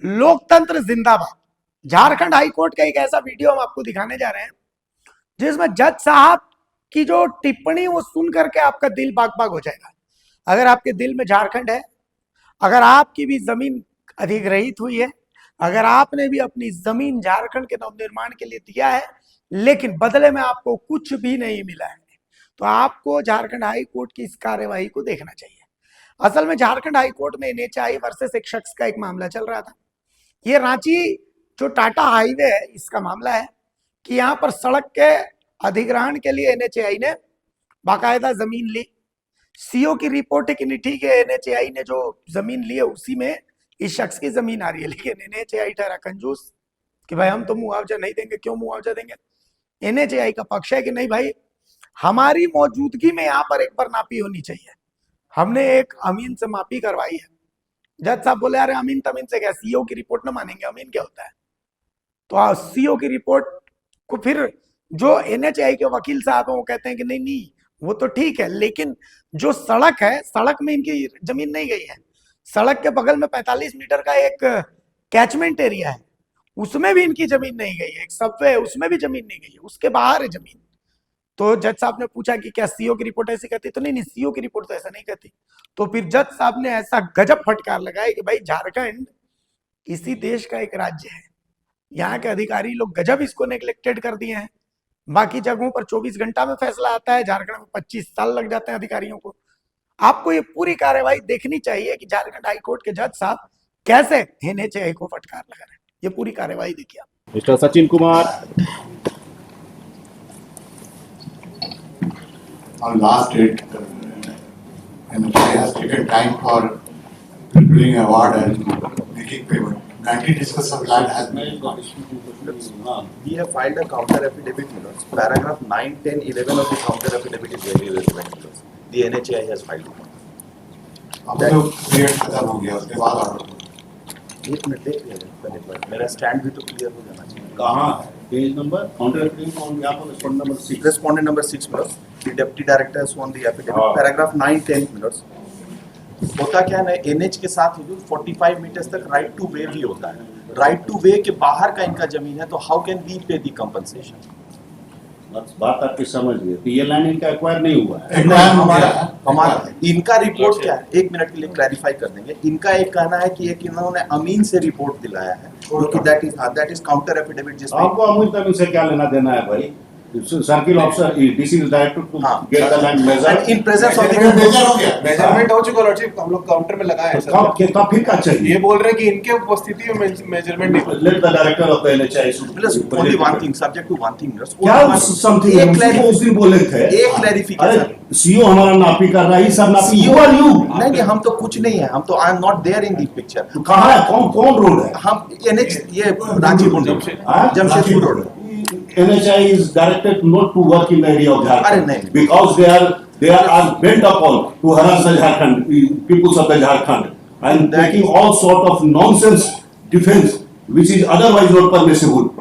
लोकतंत्र जिंदाबाद। झारखंड हाईकोर्ट का एक ऐसा वीडियो हम आपको दिखाने जा रहे हैं जिसमें जज साहब की जो टिप्पणी वो सुन करके आपका दिल बाग बाग हो जाएगा। अगर आपके दिल में झारखंड है, अगर आपकी भी जमीन अधिग्रहित हुई है, अगर आपने भी अपनी जमीन झारखंड के नवनिर्माण के लिए दिया है लेकिन बदले में आपको कुछ भी नहीं मिला है, तो आपको झारखंड हाई कोर्ट की इस कार्यवाही को देखना चाहिए। असल में झारखंड हाई कोर्ट में एनएचआई वर्सेस एक शख्स का एक मामला चल रहा था। ये रांची जो टाटा हाईवे है इसका मामला है कि यहाँ पर सड़क के अधिग्रहण के लिए एनएचआई ने बाकायदा जमीन ली। सीओ की रिपोर्ट है कि नहीं, ठीक है, एनएचआई ने जो जमीन ली है उसी में इस शख्स की जमीन आ रही है, लेकिन एनएचआई ठहरा कंजूस कि भाई हम तो मुआवजा नहीं देंगे। क्यों मुआवजा देंगे? एनएचआई का पक्ष है कि नहीं भाई, हमारी मौजूदगी में यहाँ पर एक बार नापी होनी चाहिए। हमने एक अमीन से मापी करवाई है। जज साहब बोले अरे अमीन तमीन से क्या, सीओ की रिपोर्ट ना मानेंगे, अमीन क्या होता है? तो सीओ की रिपोर्ट को फिर जो एनएचआई के वकील साहब हैं वो कहते हैं कि नहीं नहीं वो तो ठीक है, लेकिन जो सड़क है, सड़क में इनकी जमीन नहीं गई है। सड़क के बगल में 45 मीटर का एक कैचमेंट एरिया है, उसमें भी इनकी जमीन नहीं गई है। एक सबवे है, उसमें भी जमीन नहीं गई है, उसके बाहर है जमीन। तो जज साहब ने पूछा कि क्या सीओ की रिपोर्ट ऐसी कहती? तो नहीं नहीं, सीओ की रिपोर्ट तो ऐसा नहीं कहती। तो फिर जज साहब ने ऐसा गजब फटकार लगाया कि भाई झारखंड इसी देश का एक राज्य है, यहाँ के अधिकारी लोग गजब इसको नेग्लेक्टेड कर दिए हैं। बाकी जगहों पर 24 घंटा में फैसला आता है, झारखंड में 25 साल लग जाते हैं अधिकारियों को। आपको ये पूरी कार्यवाही देखनी चाहिए कि झारखंड हाईकोर्ट के जज साहब कैसे एनएचआई को फटकार लगा रहे हैं। ये पूरी कार्यवाही देखिए आप। Mister Sachin Kumar, on last date, NHAI has taken time for doing award and making payment. 90 discuss of land has been gone. We have filed a counter affidavit, paragraph 9, 10, 11 of the counter affidavit is very relevant. The NHAI has filed it. अब तो period खत्म हो गया, उसके बाद order. एक minute देख लीजिए, मेरा स्टैंड भी तो क्लियर हो जाना चाहिए। कहाँ है page number? Counter affidavit on यहाँ पर respondent number 6। Respondent number 6 minutes. The deputy director has sworn the affidavit. Paragraph 9, 10 minutes. होता क्या है, एनएच के साथ 45 मीटर्स तक राइट टू वे भी होता है। राइट टू वे के बाहर का इनका जमीन है, तो हाउ कैन वी पे द कंपनसेशन? बात आपकी समझ गई। तो ये लैंड इनका एक्वायर नहीं हुआ है। हमारा इनका रिपोर्ट क्या है, एक मिनट के लिए क्लैरिफाई कर देंगे। इनका एक कहना है कि एक इन्होंने अमीन से रिपोर्ट दिलाया है, क्योंकि दैट इज काउंटर एफिडेविट जिसमें आपको अमीन तमीन से क्या लेना देना है भाई? Circle officer DC is directed to get the land measure in presence of the measure हो गया, मेजरमेंट हो चुका लॉर्डशिप, हम लोग काउंटर में लगाए हैं सर। तब फिर क्या चाहिए? ये बोल रहे हैं कि इनके उपस्थिति में मेजरमेंट नहीं। Let the director of the NHI plus only one thing, subject to one thing. क्या समथिंग है उस दिन बोले थे? एक क्लैरिफिकेशन, सीओ हमारा नापी कर रहा है, सब नापी। यू आर यू नहीं, हम तो कुछ नहीं है, हम तो I am not there in the picture. कहाँ है? कौन रोड है? हम एनएच ये Ranchipur Jamshedpur road. NHI is directed not to work in the area of Jharkhand no. because they are bent upon to harass the Jharkhand peoples of the Jharkhand and taking all sort of nonsense defense which is otherwise not permissible.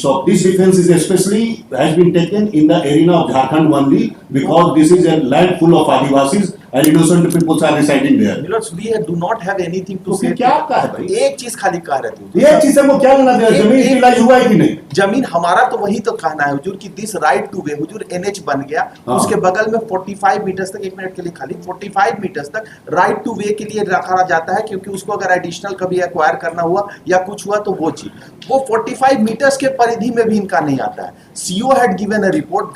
So this defense is especially has been taken in the arena of Jharkhand only because this is a land full of Adivasis and innocent people are residing there. We do not have anything to say. क्या कहा है भाई? एक चीज खाली कह रहे थे, ये चीज हमको क्या लेना देना? जमीन यूटिलाइज हुआ है कि नहीं? जमीन हमारा तो वही तो कहना है हुजूर कि this right two way, Hazur NH बन गया, उसके बगल में 45 मीटर्स तक, एक मिनट के लिए खाली 45 मीटर्स तक राइट टू वे के लिए रखा जाता है, क्योंकि उसको अगर एडिशनल कभी एक्वायर करना हुआ या कुछ हुआ तो वो चीज वो 45 मीटर्स के परिधि में भी इनका नहीं आता है। CO had given a report,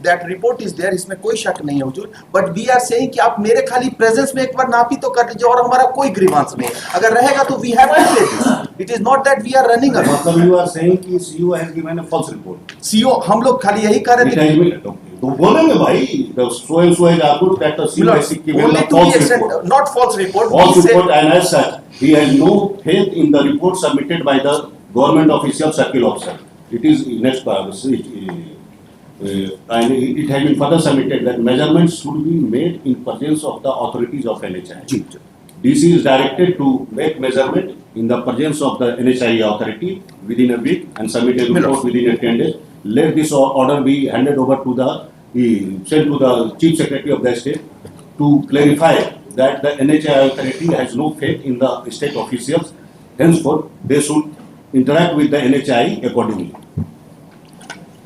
that report is there, इसमें कोई शक नहीं है हुजूर, बट वी आर सेइंग कि आप मेरे खाली प्रेजेंस में एक बार नापी तो कर लीजिए, और हमारा कोई ग्रीवांस नहीं है। अगर रहेगा तो we have to pay this, it is not that we are running away. मतलब यू आर सेइंग कि CO has given a false report. CO हम लोग खाली यही कह रहे थे, तो बोलेंगे भाई so and so has argued that the CEO has given a false report. Not false report. False report, and as such he has no faith in the report submitted by the government official circle officer. It is next and it has been further submitted that measurements should be made in presence of the authorities of NHI. DC is directed to make measurement in the presence of the NHI authority within a week and submit a report within 10 days. Let this order be handed over to sent to the Chief Secretary of the state to clarify that the NHI authority has no faith in the state officials henceforth they should interact with the NHI accordingly.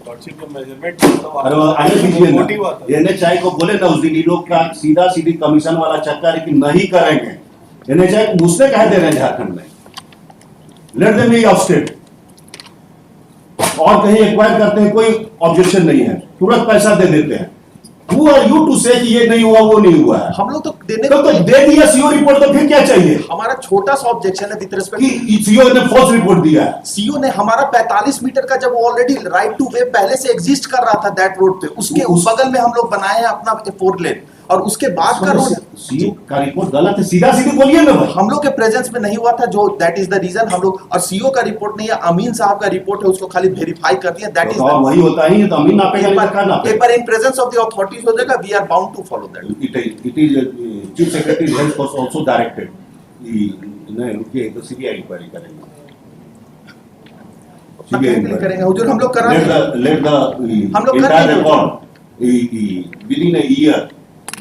Lordship का measurement अरे वो आगे दीजिए ना, NHI को बोले ना उस दिन ये लोग का सीधा सीधी कमीशन वाला चक्कर है कि नहीं करेंगे। NHI को घुसने कह दे रहे हैं झारखंड में, let them be of state, और कहीं एक्वायर करते हैं कोई ऑब्जेक्शन नहीं है, तुरंत पैसा दे देते हैं। Who are you to say कि ये नहीं हुआ वो नहीं हुआ है? हम लोग तो देने तो दे दिया सीओ रिपोर्ट, तो फिर क्या चाहिए? हमारा छोटा सा ऑब्जेक्शन है विद रिस्पेक्ट कि सीओ ने फॉल्स रिपोर्ट दिया है। सीओ ने हमारा 45 मीटर का जब ऑलरेडी राइट टू वे पहले से एग्जिस्ट कर रहा था दैट रोड पे, उसके उस बगल में हम लोग बनाए हैं अपना 4 लेन, और उसके बाद का रोड सीओ का रिपोर्ट गलत है, सीधा सीधी बोलिए ना भाई। हम लोग के प्रेजेंस में नहीं हुआ था, जो दैट इज द रीजन हम लोग, और सीओ का रिपोर्ट नहीं है, अमीन साहब का रिपोर्ट है, उसको खाली वेरीफाई कर दिया, दैट इज तो वही होता ही है, तो अमीन नापेगा नहीं तो क्या नापेगा? एक बार in presence of the authorities हो जाएगा, we are bound to follow that. It is chief secretary has also directed उनके तो सीबीआई इंक्वायरी करेंगे, करेंगे हुजूर, हम लोग कर रहे हैं। let the हम लोग कर entire रहे हैं। record within a year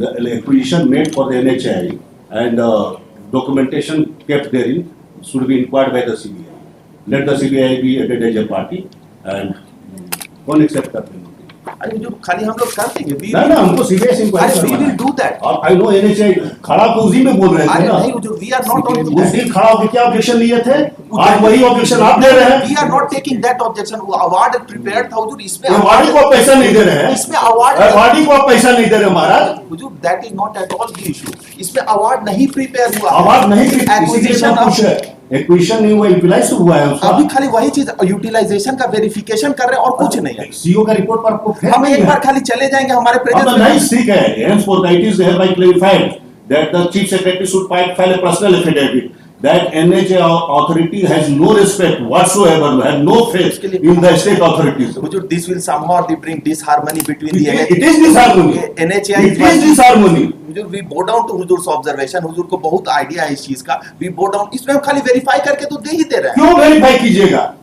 the acquisition made for the NHI and documentation kept therein should be inquired by the CBI. Let the CBI be added as a party and कौन accept करते हैं? अरे हुजूर खाली हम लोग कर देंगे, ना ना हमको सीबीआई से इंक्वायरी अरे we will do that। और आई नो NHI खड़ा तो उसी में बोल रहे थे अरे ना, नहीं हुजूर, वी आर नॉट ऑन उस दिन खड़ा होकर क्या ऑब्जेक्शन लिए थे, आज वही ऑब्जेक्शन आप दे रहे हैं। We are not taking that objection, वो अवार्ड प्रिपेयर्ड था हुजूर, इसमें अवार्डी को आप पैसा नहीं दे रहे हैं, इसमें अवार्ड अवार्डी को आप पैसा नहीं दे रहे महाराज, हुजूर that is not at all the issue, इसमें अवार्ड नहीं प्रिपेयर हुआ, अवार्ड नहीं एक्विजिशन एक्विजिशन नहीं हुआ, यूटिलाइज हुआ है उसका। अभी खाली वही चीज यूटिलाइजेशन का वेरिफिकेशन कर रहे हैं और कुछ नहीं है। सीओ का रिपोर्ट पर आपको हम एक बार खाली चले जाएंगे हमारे प्रेजेंस में। नहीं ठीक है, henceforth it is hereby clarified that the chief secretary should file a personal affidavit that NHI authority has no respect whatsoever, has no faith in the state authorities. Hazur this will somehow bring disharmony between the It is disharmony. NHI It is disharmony. Hazur we bow down to Hazur observation, हुजूर को बहुत idea है इस चीज का, we bow down, इसमें हम खाली verify करके तो दे ही दे रहे हैं। क्यों वेरीफाई कीजिएगा?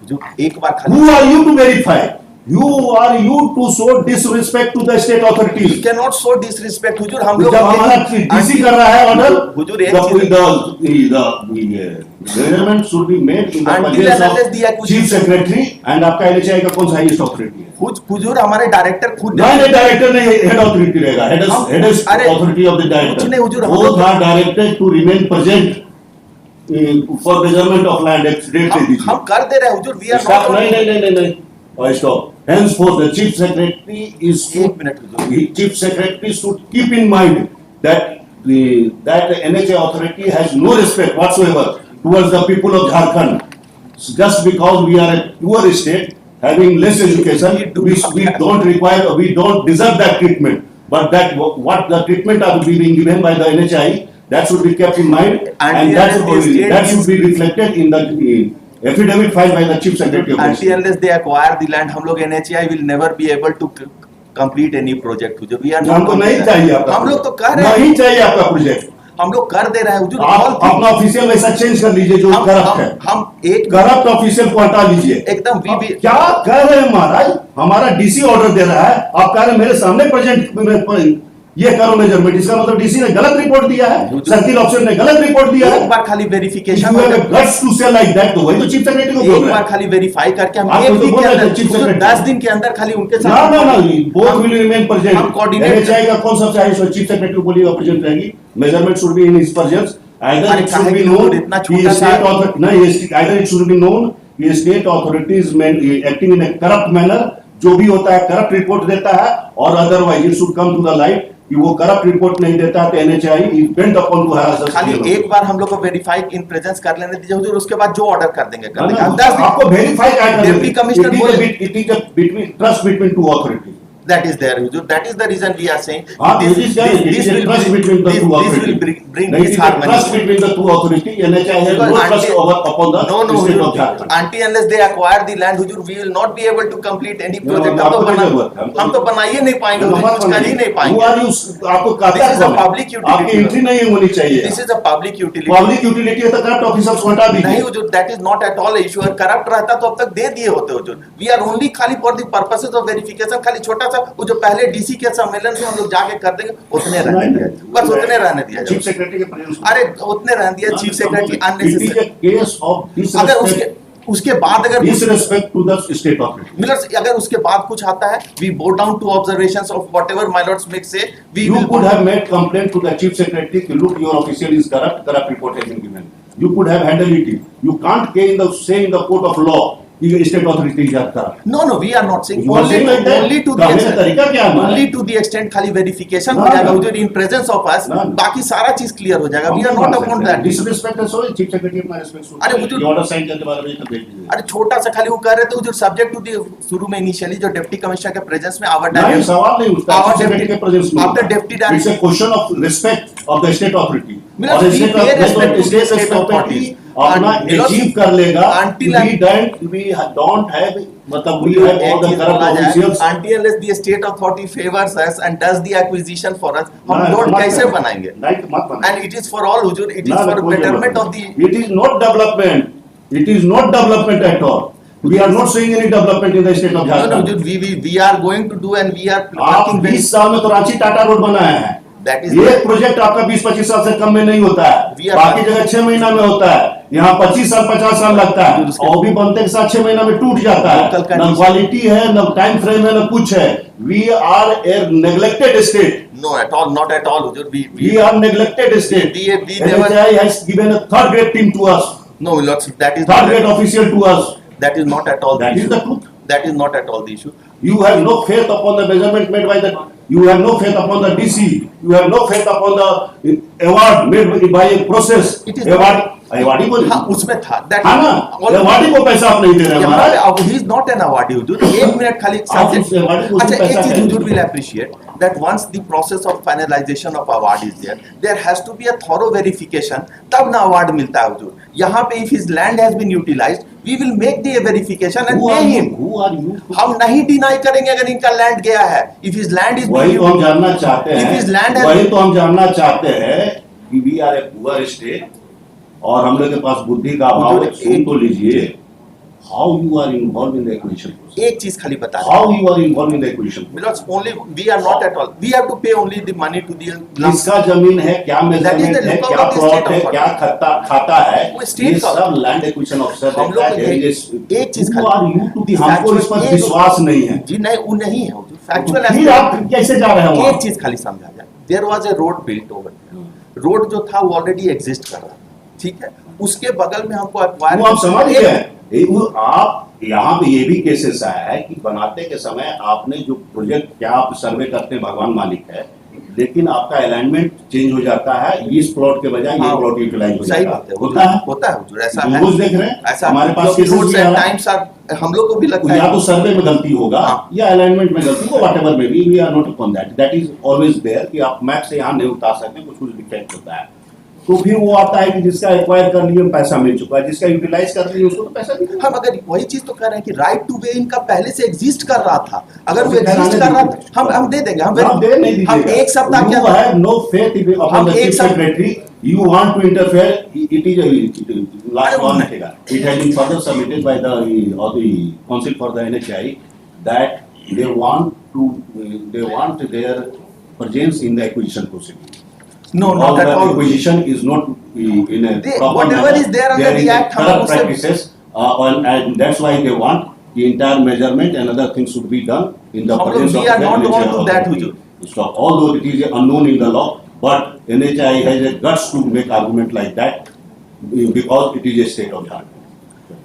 हुजूर एक बार खाली Who are you to verify? You are you to show disrespect to the state authorities. we cannot show disrespect हुजूर, हम लोग जब हमारा डीसी कर रहा है ऑर्डर, हुजूर एक चीज the measurement should be made in the Until presence unless of the acquisition- chief secretary and आपका NHI का कौन सा हाईएस्ट अथॉरिटी है? हुजूर हमारे डायरेक्टर खुद नहीं डायरेक्टर नहीं, हेड अथॉरिटी रहेगा, हेड अरे, अथॉरिटी ऑफ द कुछ नहीं डायरेक्टर। हुजूर, हम बोथ लोग- are directed to remain present for measurement of land ex date से दीजिए। हम कर दे रहे हैं हुजूर, we are Stop. not नहीं stop. Henceforth the chief secretary is एक minute Hazur, the chief secretary should keep in mind that the NHI authority has no respect whatsoever towards the people of Jharkhand. Just because we are a poor state having less education, we don't require, we don't deserve that treatment. But that what the treatment are being given by the NHI, that should be kept in mind, and that should be reflected in the affidavit filed by the chief secretary of the until state. unless they acquire the land, हम लोग NHI will never be able to complete any project Hazur, we are not हमको doing नहीं that। चाहिए आपका हम लोग तो कर रहे हैं, नहीं चाहिए आपका प्रोजेक्ट। हम लोग कर दे रहे हैं हुजूर, आप all things- अपना ऑफिशियल वैसा चेंज कर लीजिए जो करप्ट है, हम एक करप्ट ऑफिशियल को हटा लीजिए। एकदम we क्या कह रहे हैं महाराज? हमारा डीसी ऑर्डर दे रहा है, आप कह रहे हैं मेरे सामने प्रेजेंट ये करो मेजरमेंट, इसका मतलब डीसी ने गलत रिपोर्ट दिया है, सर्किल ऑफिसर ने गलत रिपोर्ट दिया है। एक बार खाली वेरिफिकेशन, गट्स टू से लाइक दैट, तो वही तो चीफ सेक्रेटरी को बोल एक रहे बार हैं। खाली वेरीफाई करके हम आप एक तो दिन बोल के रहे थे अंदर chief हुजूर, secretary। 10 दिन के अंदर खाली उनके ना साथ ना ना, बोथ विल रिमेन प्रेजेंट। हम coordinate NHI का कौन सा चाहिए, चीफ सेक्रेटरी को बोलिएगा प्रेजेंट रहेगी, measurement should be in his presence, either अरे it should काहे be कि known इतना कि छोटा सा- state authority नहीं, either it should be known कि state authorities acting in a corrupt manner, जो भी होता है करप्ट रिपोर्ट देता है, और otherwise it should come to the light कि वो करप्ट रिपोर्ट नहीं देता है, तो NHI is bent upon to harass us. खाली एक बार हम लोग को वेरीफाई इन प्रेजेंस कर लेने दीजिए हुजूर, उसके बाद जो ऑर्डर कर देंगे कर देंगे। हम 10 दिन आपको वेरीफाई क्या करना है? Deputy Commissioner बोले- it is a between trust between two authorities. that is there Hazur, that is the reason we are saying हाँ, this it is there. It is a will trust between the two this authorities. will bring It is a disharmony। trust between the two authorities. NHI has no Because trust upon the no state of Jharkhand. until unless they acquire the land Hazur, we will not be able to complete any No, project। no, हम तो आपको बना- नहीं जरूरत है। हम तो बना ही नहीं पाएंगे हुजूर, कुछ कर ही नहीं Who पाएंगे। are you? आपको कहता This is a कौन है? public utility. आपकी एंट्री नहीं होनी चाहिए। This is a public utility। Public utility है तो करप्ट ऑफिसर्स को हटा नहीं दीजिए। हुजूर, that is not at all issue। अगर करप्ट रहता तो अब तक दे दिए होते हुजूर। We are only खाली for the purposes of verification, खाली छोटा सा वो जो पहले डीसी के सम्मेलन से हम लोग जाके कर देंगे उतने रहने दिया, बस उतने रहने दिया चीफ सेक्रेटरी के प्रेजेंस में। अरे उतने रहने दिया chief secretary It is unnecessary. a case of अगर उसके बाद अगर disrespect to the state authority. Millers अगर उसके बाद कुछ आता है, we bow down to observations of whatever my lords make say, we You will could have made complaint to the chief secretary कि look your official is corrupt report has been given. You could have handled it. You can't say in the court of law कि state authorities are corrupt. No, we are not saying You are saying like that? only to the कहने का तरीका क्या है हमारा? only to the extent खाली verification No, हो जाएगा no. हुजूर in presence of us, No, no. बाकी सारा चीज क्लियर हो जाएगा, we are not upon that. Disrespect है so chief secretary अपना respect अरे हुजूर- order sign करके बाद में तो भेज दीजिए। अरे छोटा सा खाली वो कर रहे थे हुजूर, सब्जेक्ट टू द शुरू में इनिशियली जो डिप्टी कमिश्नर के प्रेजेंस में आवर नहीं सवाल नहीं उठता Our chief secretary deputy- के presence में after deputy It's a director- question of respect of the state authority. Milos, और we state pay authority- respect to the state state authority authorities. अपना And Milos, achieve कर लेगा until we don't have मतलब we have all the corrupt officials until unless the state authority favors us and does the acquisition for us, हम ना, road मत कैसे करो। बनाएंगे? नहीं, मत बनाओ। And it is for all Hazur, it is ना, for कोई betterment of development. the It is not development. It is not development at all. We are not seeing any development in the state of no, Jharkhand. Hazur, we are going to do and we are आप working very 20 साल में तो Ranchi Tata road बनाया है। that is ये project आपका 20-25 साल से कम में नहीं होता We है, are बाकी not- जगह 6 महीना में होता है, यहाँ 25 साल 50 साल लगता है उसके- और भी बनते के साथ 6 महीना में टूट जाता Local है। न condition- क्वालिटी है, न टाइम फ्रेम है, न कुछ है। We are a neglected state. no at all, not at all Hazur, We are neglected state. we never- NHAI has given a third grade team to us, no lords, that is third not grade official to us. that is not at all the That is issue. the truth. That is not at all the issue. You have no faith upon the measurement made by the. You have no faith upon the DC. You have no faith upon the award made by a process. It is Award. Awardee को हाँ उसमें था that हाँ ना, awardee को पैसा आप नहीं दे रहे हमारा। अब he is not an awardee हुजूर, एक मिनट खाली आप उस awardee को अच्छा पैसा एक चीज क्या हुजूर देंगे? will appreciate that once the process of finalization of award is there has to be a thorough verification, तब ना अवार्ड मिलता है हुजूर। यहाँ पे if his land has been utilized we will make the verification and Who pay are you? him। Who are you? हम नहीं deny करेंगे अगर इनका लैंड गया है, if his land is वही तो हम being जानना चाहते If his land हैं। has- वही तो हम जानना चाहते हैं कि we are a poor state और हम लोग के पास बुद्धि का अभाव है। सुन तो लीजिए। How you are involved in the acquisition process? एक चीज खाली बता How you are involved in the acquisition process? because only we are not at all, we have to pay only the money to the किसका जमीन है, क्या measurement the है, lookout क्या of the प्लॉट state है, authority. क्या खाता है, वो state ये का- सब लैंड एक्विजिशन ऑफिसर हम लोग एक चीज Who are you to be- हमको इस पर एक- विश्वास नहीं है। जी नहीं वो नहीं है फैक्चुअल फिर आप कैसे जा रहे हैं वहाँ? एक चीज खाली समझा जाए, there was a road built over, road जो था वो ऑलरेडी एग्जिस्ट कर रहा था, ठीक है, उसके बगल में हमको वो आप समझ गए। वो आप यहाँ पे ये भी केसेस आया है कि बनाते के समय आपने जो प्रोजेक्ट क्या आप सर्वे करते हैं भगवान मालिक है, लेकिन आपका अलाइनमेंट चेंज हो जाता है, इस प्लॉट के बजाय ये प्लॉट यूटिलाइज हो सही जाता बात है, होता है। होता है हुजूर, ऐसा जो है, रोज देख रहे हैं, ऐसा हमारे पास क्योंकि cases रोड्स भी आ एंड रहा है। टाइम्स आर, हम लोग को भी लगता या है तो सर्वे में गलती होगा हाँ। या अलाइनमेंट में गलती होगा, व्हाटएवर में be, we are not upon that, that is always there कि आप मैप से यहाँ नहीं उतार सकते, कुछ डिफेक्ट होता है। तो फिर वो आता है कि जिसका एक्वायर कर लिए पैसा मिल चुका है, जिसका यूटिलाइज कर लिए उसको तो पैसा नहीं मिला। हम अगर वही चीज तो कह रहे हैं कि राइट टू वे इनका पहले से एग्जिस्ट कर रहा था, अगर वो तो फिर एग्जिस्ट आने कर रहा दीजिए। था हम दे देंगे, आप दे नहीं दीजिएगा। हम एक सप्ताह You क्या have no faith upon हम the एक chief सप्ताह- secretary. You want to interfere. It is a last अरे वो one. नहीं। It has been further submitted by the Council for the NHI that they want their presence in the acquisition procedure. No, All not at the all. acquisition is not in a They- proper whatever manner. is there under There the is a act, हम corrupt उससे- practices, and that's why they want the entire measurement and other things should be done in the हम लोग- presence we of are the not NHI on to that, authority. Hujur. So although it is unknown in the law, but NHI has a guts to make argument like that because it is a state of Jharkhand.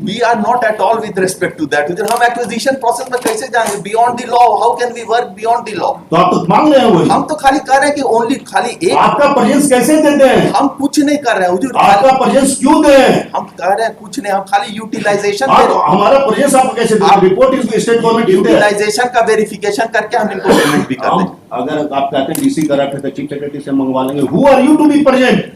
We are not at all with respect to that. हम acquisition process में कैसे जाएंगे beyond the law? How can we work beyond the law? तो आप तो मांग रहे हैं वही। हम तो खाली कह रहे हैं कि ओनली खाली एक, आपका प्रेजेंस कैसे देते हैं? हम कुछ नहीं कर रहे हैं हुजूर, आपका प्रेजेंस क्यों दें? हम कह रहे हैं कुछ नहीं, हम खाली यूटिलाइजेशन आप हमारा प्रेजेंस आपको कैसे दें? आप- रिपोर्ट इज स्टेट गवर्नमेंट देते हैं। यूटिलाइजेशन का वेरिफिकेशन करके हम इनको पेमेंट भी कर हम देंगे। अगर आप कहते हैं डीसी करप्ट है तो चीफ सेक्रेटरी से मंगवा लेंगे। Who are you to be present?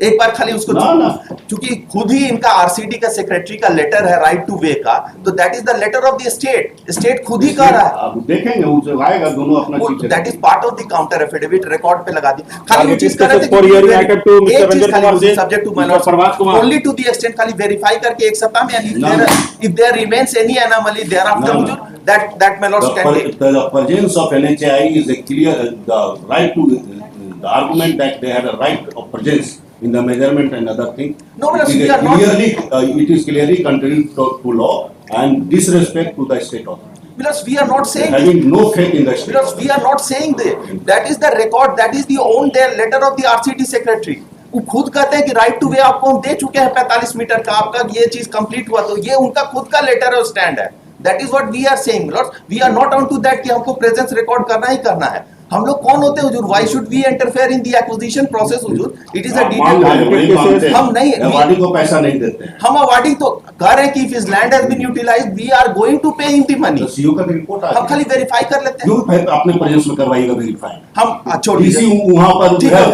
एक बार खाली उसको ना, ना। क्योंकि खुद ही इनका आरसीडी का सेक्रेटरी का लेटर है राइट टू वे का, तो that is the letter of the state खुद ही कह रहा है, अब देखेंगे वो जो आएगा दोनों अपना चीज that is part of the counter affidavit record पे लगा दी। खाली वो Target चीज कर रहे थे discussion for hearing item to Mr. एक चीज Ranjan खाली Kumar Jain, subject to Mr. Parvaz Kumar. Only to the extent खाली वेरीफाई करके एक सप्ताह में, No. If there remains any anomaly there after No, no. हुजूर that my lord can take. The presence of NHAI is a clear, the right to, the argument that they had a right of presence in the measurement and other thing. No, but It is we are not- it is clearly contrary to law and disrespect to the state authority. Because we are not saying Having no faith in the state. because we are not saying that is the record, that is the own their letter of the RCT secretary. वो खुद कहते हैं कि right two way आपको हम दे चुके हैं 45 metre का, आपका ये चीज कंप्लीट हुआ, तो ये उनका खुद का लेटर और स्टैंड है। That is what we are saying lords, we are not on to that कि हमको प्रेजेंस रिकॉर्ड करना ही करना है। हम लोग कौन होते हैं हुजूर? Why should we interfere in the acquisition process हुजूर? इट इज अ आप मान रहे हैं, वही मानते हैं। हम नहीं, अवार्डी को पैसा नहीं देते हैं। हम अवार्डिंग तो कह रहे हैं कि if his land has been utilized we are going to pay him the money. तो सीओ का रिपोर्ट आ हम खाली वेरीफाई कर लेते हैं, क्यों फिर अपने प्रेजेंस में करवाइएगा वेरीफाई? हम छोड़ इसी दीजिए, वहां पर ठीक है,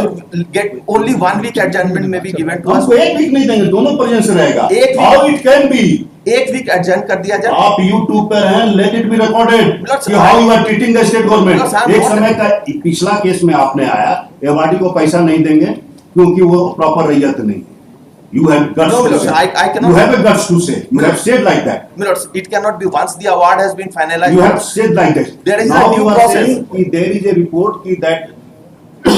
गेट ओनली 1 वीक एडजमेंट में बी गिवन टू अस। हमको एक वीक नहीं देंगे, दोनों प्रेजेंस रहेगा। एक हाउ इट कैन बी? एक वीक एडजर्न कर दिया जाए। आप YouTube पर हैं, let it be recorded Let's- कि how you are treating the state Let's- government. एक I'm समय का पिछला केस में आपने आया, एवार्डी को पैसा नहीं देंगे क्योंकि वो प्रॉपर रैयत नहीं। You have guts No, to Lord, say. I cannot- You have a guts to say. You have said like that. Lords, it cannot be once the award has been finalized. You have said like that. There is Now a due you are process. saying कि there is a report कि that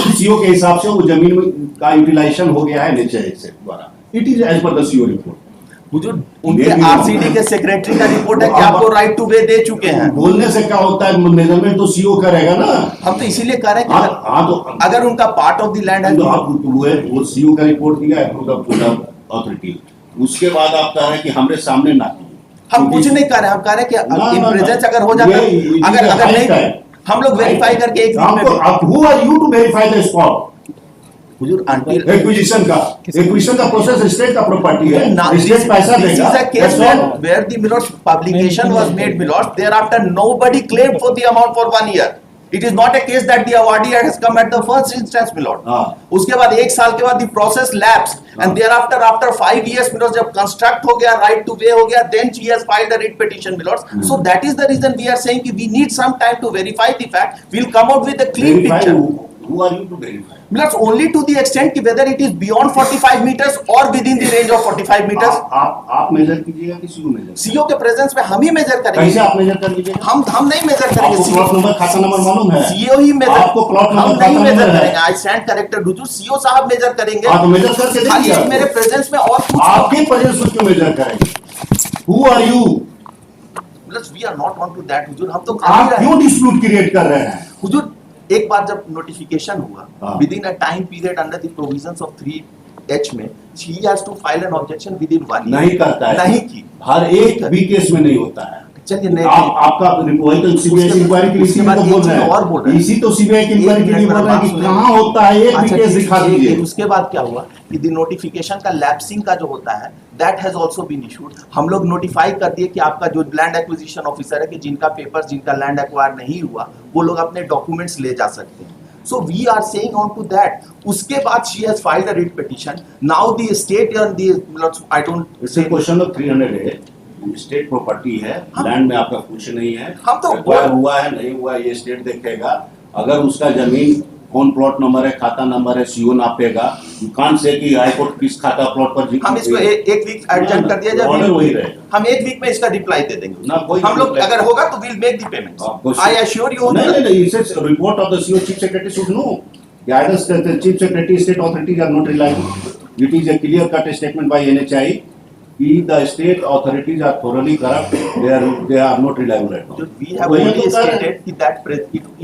CO के हिसाब से वो जमीन में का utilisation हो गया है NHAI से द्वारा। It is as per the CO report. हुजूर, उनके Maybe आरसीडी not. के सेक्रेटरी का रिपोर्ट है कि आपको राइट टू वे दे चुके हैं। बोलने से क्या होता है, मेजरमेंट तो सीओ करेगा ना। हम तो इसीलिए कह रहे हैं हाँ कि हाँ, तो अगर उनका पार्ट ऑफ द लैंड है तो आप वो सीओ का रिपोर्ट दिया है टू द अथॉरिटी, उसके बाद आप कह रहे हैं कि हमारे सामने ना कीजिए। हम कुछ नहीं कर रहे, हम कह रहे हैं कि इन प्रेजेंस अगर हो जाता है, अगर अगर नहीं हम लोग वेरीफाई करके एक वीक में आपको आप who are you to verify the spot हुजूर अंटिल एक्विजिशन का प्रोसेस स्टेट का प्रॉपर्टी है, स्टेट पैसा This is देगा। a case where the Milords publication was made, Milords. Thereafter, nobody claimed for the amount for 1 year. It is not a case that the awardee has come at the first instance, Milord. हाँ। उसके बाद 1 साल के बाद the process lapsed, and thereafter after 5 years, Milords, जब construct हो गया, right to way हो गया, then she has filed a writ petition, Milords. So that is the reason we are saying कि we need some time to verify the fact. We'll come out with a clean Verify picture. who are you to verify? Milords, only to the extent कि whether it is beyond 45 meters or within the range of 45 meters. आप major कीजिएगा कि CO major? CO के presence में हम ही major कैसे करेंगे, आप मेजर कर लीजिएगा? हम नहीं मेजर आपको करेंगे, प्लॉट नंबर खाता नंबर मालूम है? सीओ ही मेजर, आपको प्लॉट हम नंबर नहीं खाता मेजर नंबर है? करेंगे। I stand corrected Hazur, CO साहब मेजर करेंगे। आप मेजर करके खाली देखिए। मेरे प्रेजेंस में और कुछ आपके प्रेजेंस में क्यों मेजर करेंगे? Who are you? We are not on to that हुजूर, हम तो कर ही आप रहे हैं क्यों डिस्प्यूट क्रिएट कर रहे हैं? हुजूर। एक बार जब नोटिफिकेशन हुआ हाँ। Within a time period under the provisions of 3H में, she has to file an objection within 1 year. नहीं करता है, नहीं की। हर एक भी केस में नहीं होता है। चलिए नहीं, आपका वही तो सीबीआई की इंक्वायरी के लिए उसके इसी बाद तो एक बोल चीज रहे और बोल रहे हैं, हैं। इसी तो सीबीआई की इंक्वायरी के लिए बोल रहे हैं कि एक मिनट कहाँ होता है, एक भी अच्छा, केस दिखा ठीक है, दीजिए। उसके बाद क्या हुआ कि द नोटिफिकेशन का लैप्सिंग का जो होता है that has also been issued. हम लोग नोटिफाई कर दिए कि आपका जो लैंड एक्विजिशन ऑफिसर है कि जिनका पेपर्स, जिनका लैंड एक्वायर नहीं हुआ, वो लोग अपने डॉक्यूमेंट्स ले जा सकते हैं। So we are saying on to that. उसके बाद she has filed a writ petition. Now the state and the I don't it's a question of 300 है, स्टेट प्रॉपर्टी है, हाँ। लैंड में आपका कुछ नहीं है, हम तो एक्वायर हुआ है नहीं हुआ है ये स्टेट देखेगा। अगर उसका जमीन कौन प्लॉट नंबर है, खाता नंबर है, सीओ नापेगा। यू कांट से कि हाई कोर्ट किस खाता प्लॉट पर हम इसको एक वीक एडजस्ट कर दिया ऑर्डर वही जाए, रहेगा। हम एक वीक में इसका रिप्लाई दे देंगे ना कोई हम लोग। reply- अगर होगा तो will make the payments. I assure you. नहीं, it's report of the CO chief secretary should know. Either the chief secretary, state authorities are not reliable. It is a clear-cut statement by NHAI. The state authorities are thoroughly corrupt. They are not reliable at all. We have वही only तो कह रहे हैं। stated कि that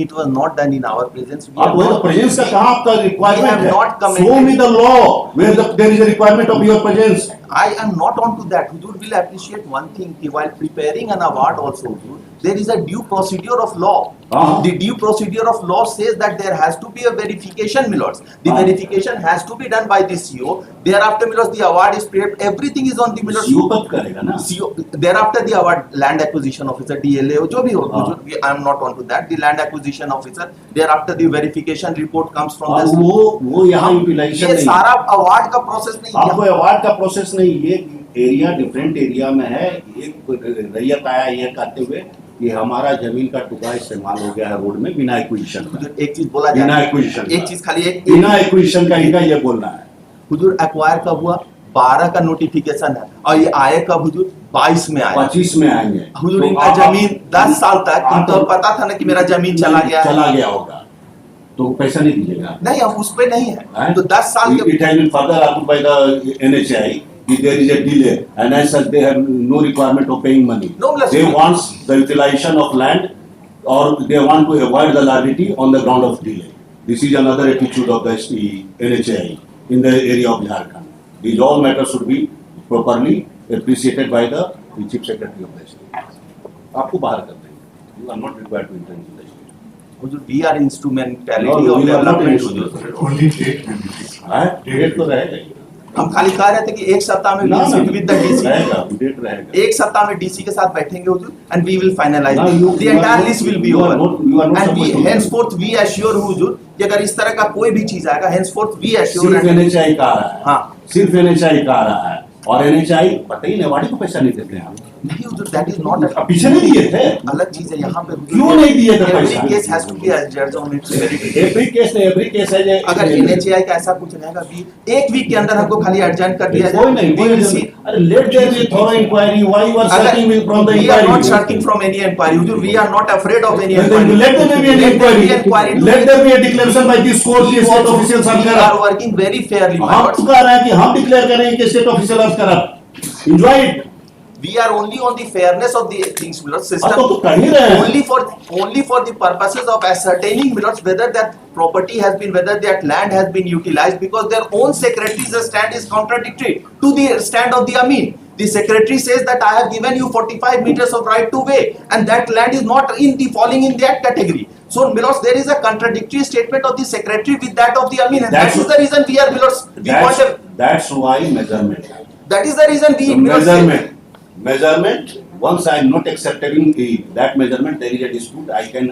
it was not done in our presence. We आप have वही तो not- presence का कहाँ आपका We requirement have है? not commented. Show me the law where there is a requirement of your presence. I am not on to that. Huzur will appreciate one thing कि while preparing an award also, Huzur, there is a due procedure of law. The due procedure of law says that there has to be a verification, my lords. The verification has to be done by the CO. Thereafter, my lords, the award is paid. Everything is on the, my lords, CO कब करेगा ना? CO. Thereafter, the award, land acquisition officer, DLA, जो भी हो, I am not onto that. The land acquisition officer. Thereafter, the verification report comes from the CO. वो यहाँ utilisation ये नहीं, सारा अवार्ड का प्रोसेस नहीं है। आपको अवार्ड का प्रोसेस नहीं, ये एरिया डिफरेंट एरिया में है। एक रैयत आया ये कहते हुए कि हमारा जमीन का टुकड़ा इस्तेमाल हो गया है रोड में बिना एक्विजिशन का। एक चीज बोला बिना जाए, एक्विजिशन, एक चीज खाली एक बिना एक्विजिशन का इनका ये बोलना है। हुजूर एक्वायर कब हुआ? 12 का नोटिफिकेशन है और ये आए कब हुजूर? 22 में आए। 25 में आएंगे। हुजूर तो इनका जमीन 10 साल तक इनको पता था ना कि मेरा जमीन चला गया होगा, तो पैसा नहीं दीजिएगा। नहीं, हम उस पे नहीं है। तो 10 साल के It has been further approved by the NHI. If there is a delay, and as such, they have no requirement of paying money. No, They want the utilization of land, or they want to avoid the liability on the ground of delay. This is another attitude of the NHI in the area of Jharkhand. These all matters should be properly appreciated by the Chief Secretary of the state. आपको बाहर कर देंगे. You are not required to enter into the state. Hazur we are instrumentality No, of we are not development instrumental. Hazur. Only date may be fixed. हाँ, date तो रहेगा ही। हम खाली कह रहे थे कि एक सप्ताह में ना, we'll sit with the DC। रहेगा, डेट रहेगा। एक सप्ताह में डीसी के साथ बैठेंगे हुजूर and we will finalize No, it. you- The you are entire not- list will be you are over not- you are not and we supposed to- henceforth we assure हुजूर कि अगर इस तरह का कोई भी चीज आएगा henceforth we assure सिर्फ and NHI का आ रहा है। हाँ। सिर्फ NHI का आ रहा है और NHI पता ही नेवाड़ी को पैसा नहीं देते हैं। नहीं हुजूर that is not a अब पीछे नहीं दिए थे। अलग चीज है यहाँ पे हुजूर। क्यों नहीं दिए थे Every पैसा? case has to be judged on its merit। Every case नहीं, एवरी केस है जे अगर NHI का ऐसा कुछ रहेगा कि एक वीक के अंदर हमको खाली एडजर्न कर दिया कोई नहीं, we कोई will नहीं। see। अरे let there be thorough inquiry, why you are searching from the We are inquiry? not shirking from any inquiry Hazur, we are not afraid of any Let inquiry। there be an inquiry. Let there be a declaration by this court कि state officials are We corrupt. are working very fairly my हम lords। तो कह रहे हैं कि हम declare करेंगे कि state official are corrupt. Enjoy it. We are only on the fairness of the things, my lords, system. तो कर ही रहे हैं। Only for the purposes of ascertaining, my lords, whether that property has been, whether that land has been utilized, because their own secretary's stand is contradictory to the stand of the Amin. The secretary says that I have given you 45 meters of right to way, and that land is not falling in that category. So, my lords, there is a contradictory statement of the secretary with that of the Amin, and that is the reason we are, my lords, we want a, That's why measurement. that is the reason we, So my lords, say- measurement, once I am not accepting that measurement, there is a dispute, I can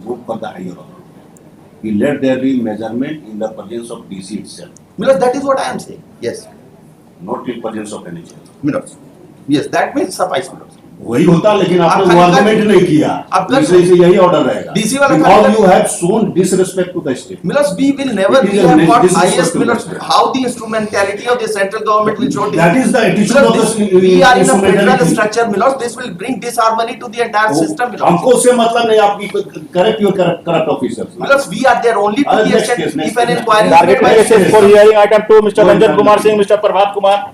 go for the higher authority. Let there be measurement in the presence of DC itself, my lords, that is what I am saying. Yes, not in presence of NHI. my lords. Yes, that may suffice, my lords. वही होता, लेकिन आप आपने खाली वो कर- argument नहीं किया, आप कर- इसलिए से यही ऑर्डर रहेगा। DC वाला Because खाली- you have shown disrespect to the state. Milos, we will never, It is we a have got disrespect highest, to the Milos, state. how the instrumentality of the central government will show this. That is the attitude Milos, of this- the we are in a federal instrumentality. structure, Milos, this will bring disharmony to the entire system, Milos. हमको उससे मतलब नहीं, आपकी correct your corrupt officers. Milos, we are there only to the Next extent case, next if an case. inquiry is made Targeted by cases for hearing item 2, Mr. Ranjan Kumar Singh, Mr. Prabhat Kumar.